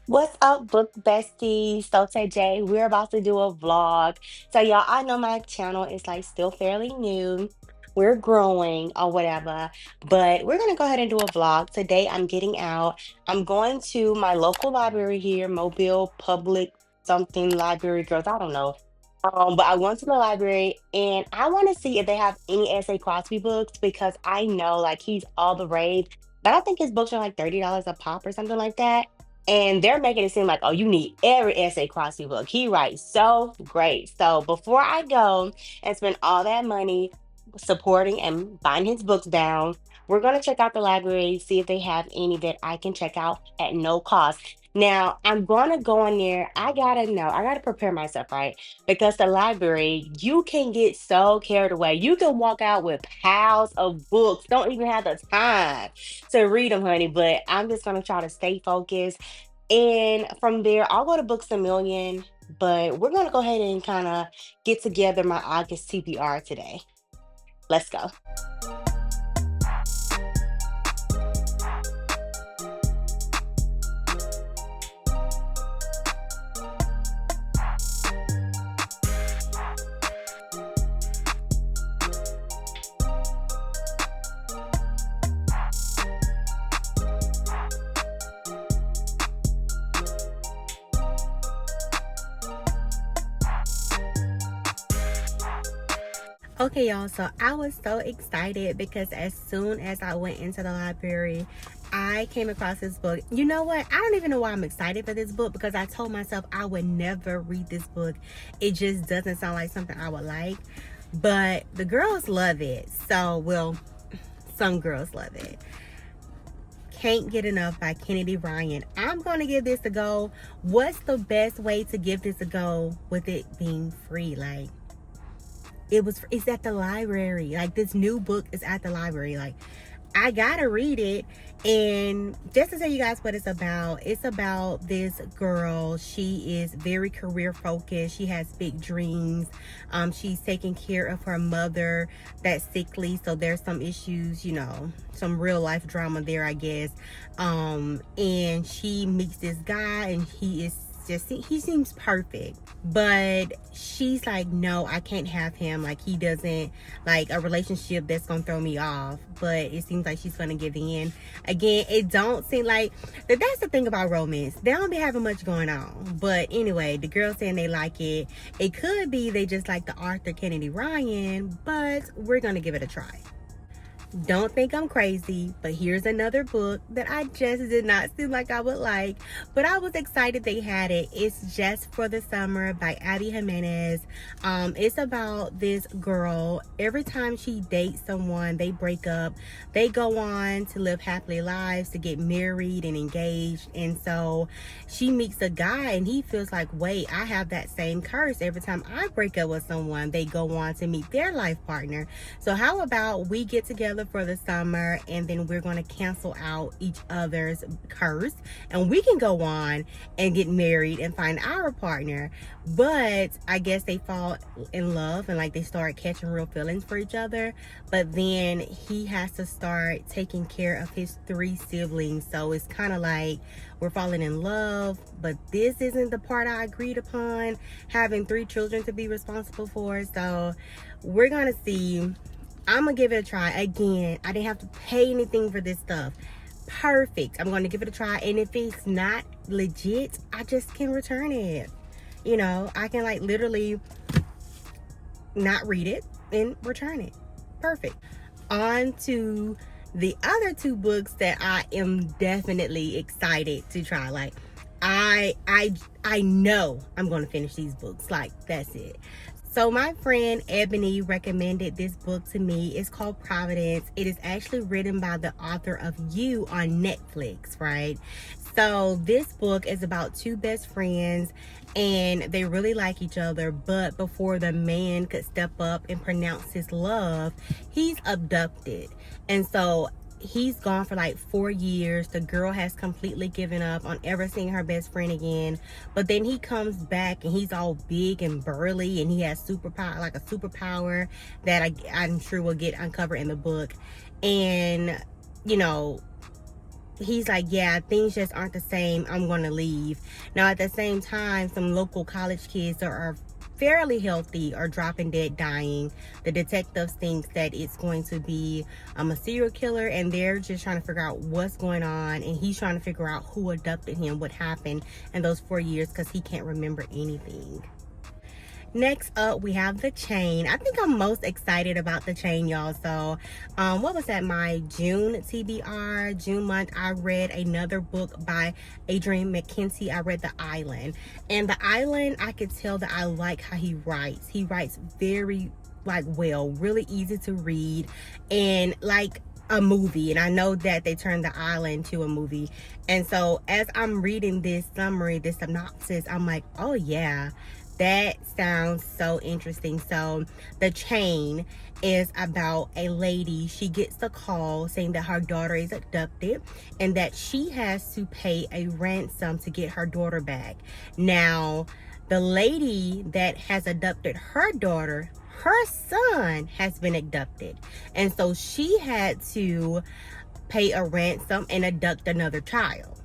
What's up, book besties? So today we're about to do a vlog. So y'all, I know my channel is like still fairly new. We're growing or whatever, but we're gonna go ahead and do a vlog. Today I'm getting out. I'm going to my local library here, Mobile Public something Library Girls. I don't know. But I went to the library and I want to see if they have any S.A. Crosby books because I know like he's all the rage, but I think his books are like $30 a pop or something like that. And they're making it seem like, oh, you need every essay Crosby book. He writes so great. So before I go and spend all that money supporting and buying his books down, we're going to check out the library, see if they have any that I can check out at no cost. Now, I'm going to go in there. I got to know, I got to prepare myself, right? Because the library, you can get so carried away. You can walk out with piles of books, don't even have the time to read them, honey. But I'm just going to try to stay focused and from there, I'll go to Books a Million, but we're going to go ahead and kind of get together my August TBR today. Let's go. Okay, y'all, so I was so excited because as soon as I went into the library, I came across this book. You know what? I don't even know why I'm excited for this book because I told myself I would never read this book. It just doesn't sound like something I would like. But the girls love it. So, well, some girls love it. Can't Get Enough by Kennedy Ryan. I'm going to give this a go. What's the best way to give this a go with it being free? Like, it's at the library. Like, this new book is at the library. Like, I gotta read it. And just to tell you guys what it's about this girl. She is very career focused. She has big dreams. She's taking care of her mother that's sickly, so there's some issues, some real life drama there, I guess. And she meets this guy, and he seems perfect, but she's like, no, I can't have him. Like, he doesn't like a relationship that's gonna throw me off. But it seems like she's gonna give in. Again, it don't seem like that's the thing about romance, they don't be having much going on. But anyway, the girls saying they like it. It could be they just like the Arthur Kennedy Ryan, but we're gonna give it a try. Don't think I'm crazy, but here's another book that I just did not seem like I would like, but I was excited they had it. It's Just for the Summer by Abby Jimenez. It's about this girl. Every time she dates someone, they break up. They go on to live happily lives, to get married and engaged. And so she meets a guy, and he feels like, wait, I have that same curse. Every time I break up with someone, they go on to meet their life partner. So how about we get together for the summer, and then we're going to cancel out each other's curse, and we can go on and get married and find our partner. But I guess they fall in love, and like they start catching real feelings for each other. But then he has to start taking care of his 3 siblings. So it's kind of like we're falling in love, but this isn't the part I agreed upon, having 3 children to be responsible for. So we're gonna see. I'm gonna give it a try. Again, I didn't have to pay anything for this stuff. Perfect. I'm gonna give it a try, and if it's not legit, I just can return it. I can like literally not read it and return it. Perfect. On to the other 2 books that I am definitely excited to try. Like, I know I'm going to finish these books. Like, that's it. So my friend Ebony recommended this book to me. It's called Providence. It is actually written by the author of You on Netflix, right? So this book is about 2 best friends, and they really like each other, but before the man could step up and pronounce his love, he's abducted. And so he's gone for like 4 years. The girl has completely given up on ever seeing her best friend again. But then he comes back, and he's all big and burly, and he has superpower that I'm sure will get uncovered in the book. And he's like, yeah, things just aren't the same, I'm gonna leave. Now at the same time, some local college kids that are fairly healthy are dropping dead, dying. The detectives think that it's going to be a serial killer, and they're just trying to figure out what's going on, and he's trying to figure out who abducted him, what happened in those 4 years, because he can't remember anything. Next up, we have The Chain. I think I'm most excited about The Chain, y'all. So, what was that? My June TBR, June month, I read another book by Adrian McKinty. I read The Island. And The Island, I could tell that I like how he writes. He writes very, well, really easy to read, and like a movie. And I know that they turned The Island to a movie. And so, as I'm reading this summary, this synopsis, I'm like, oh yeah, that sounds so interesting. So The Chain is about a lady. She gets the call saying that her daughter is abducted and that she has to pay a ransom to get her daughter back. Now, the lady that has abducted her daughter, her son has been abducted. And so she had to pay a ransom and abduct another child.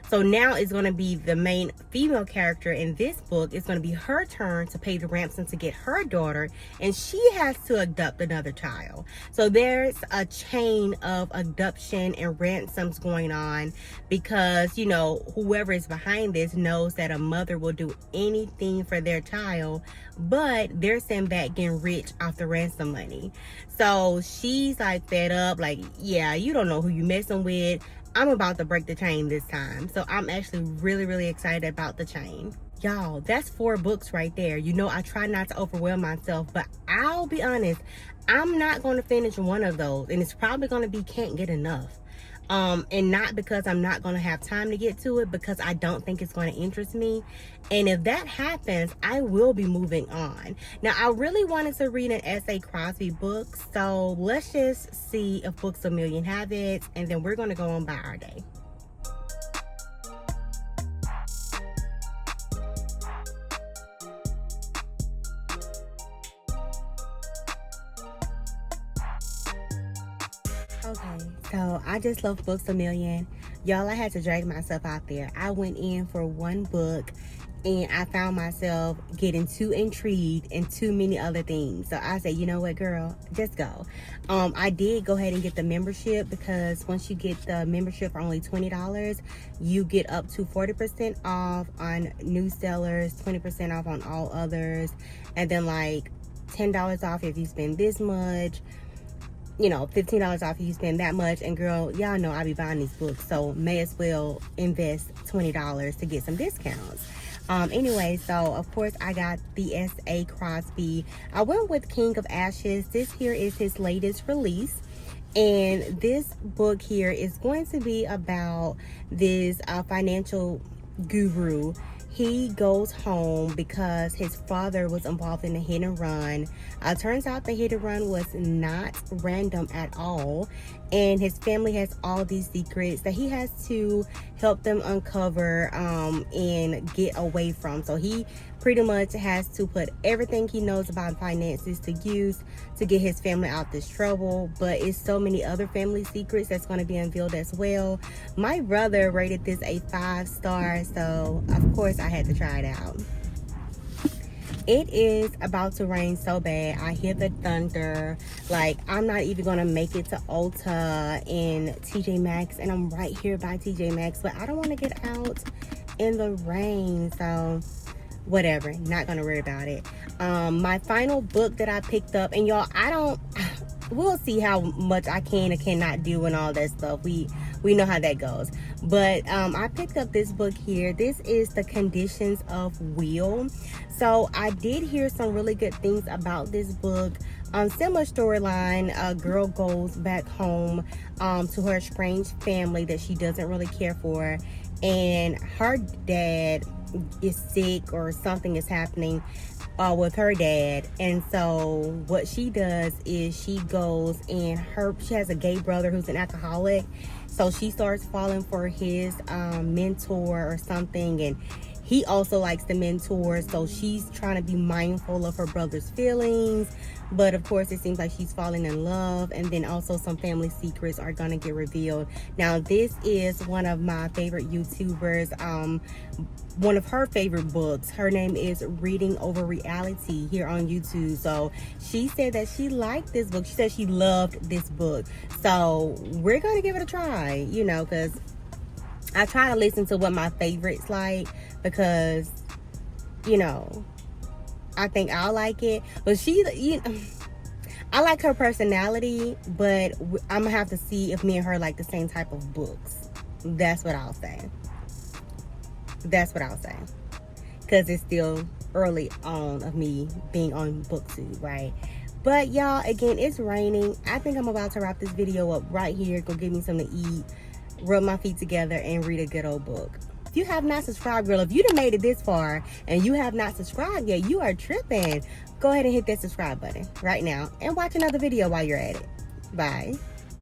So now it's going to be the main female character in this book. It's going to be her turn to pay the ransom to get her daughter, and she has to abduct another child. So there's a chain of abduction and ransoms going on because, you know, whoever is behind this knows that a mother will do anything for their child, but they're sitting back getting rich off the ransom money. So she's like fed up, like, yeah, you don't know who you messing with. I'm about to break the chain this time. So I'm actually really, really excited about The Chain. Y'all, that's 4 books right there. You know, I try not to overwhelm myself, but I'll be honest, I'm not going to finish one of those. And it's probably going to be Can't Get Enough. And not because I'm not going to have time to get to it, because I don't think it's going to interest me. And if that happens, I will be moving on. Now, I really wanted to read an S.A. Cosby book, so let's just see if Books A Million have it, and then we're going to go on by our day. Okay, so I just love Books A Million. Y'all, I had to drag myself out there. I went in for one book and I found myself getting too intrigued and too many other things. So I said, you know what, girl, just go. I did go ahead and get the membership, because once you get the membership for only $20, you get up to 40% off on new sellers, 20% off on all others, and then like $10 off if you spend this much. You know, $15 off if you spend that much. And girl, y'all know I be buying these books, so may as well invest $20 to get some discounts. Anyway, so of course I got the S.A. Cosby. I went with King of Ashes. This here is his latest release. And this book here is going to be about this financial guru. He goes home because his father was involved in a hit and run. Turns out the hit and run was not random at all. And his family has all these secrets that he has to help them uncover and get away from. So he pretty much has to put everything he knows about finances to use to get his family out this trouble. But it's so many other family secrets that's going to be unveiled as well. My brother rated this a 5-star, so of course I had to try it out. It is about to rain so bad. I hear the thunder. Like, I'm not even gonna make it to Ulta and TJ Maxx, and I'm right here by TJ Maxx, but I don't want to get out in the rain, so whatever, not gonna worry about it. My final book that I picked up, and y'all, we'll see how much I can and cannot do and all that stuff. We know how that goes. But I picked up this book here. This is The Conditions of Will. So I did hear some really good things about this book. Similar storyline. A girl goes back home to her estranged family that she doesn't really care for, and her dad is sick or something is happening with her dad. And so what she does is she goes and she has a gay brother who's an alcoholic, so she starts falling for his mentor or something, and he also likes to mentor, so she's trying to be mindful of her brother's feelings, but of course it seems like she's falling in love. And then also some family secrets are gonna get revealed. Now this is one of my favorite YouTubers, one of her favorite books. Her name is Reading Over Reality here on YouTube. So she said that she liked this book. She said she loved this book. So we're gonna give it a try, you know, because I try to listen to what my favorites like, because, you know, I think I'll like it. But I like her personality, but I'm gonna have to see if me and her like the same type of books. That's what I'll say. That's what I'll say. Because it's still early on of me being on Booktube, right? But y'all, again, it's raining. I think I'm about to wrap this video up right here. Go get me something to eat, rub my feet together, and read a good old book. If you have not subscribed, girl, if you done made it this far and you have not subscribed yet, you are tripping. Go ahead and hit that subscribe button right now and watch another video while you're at it. Bye.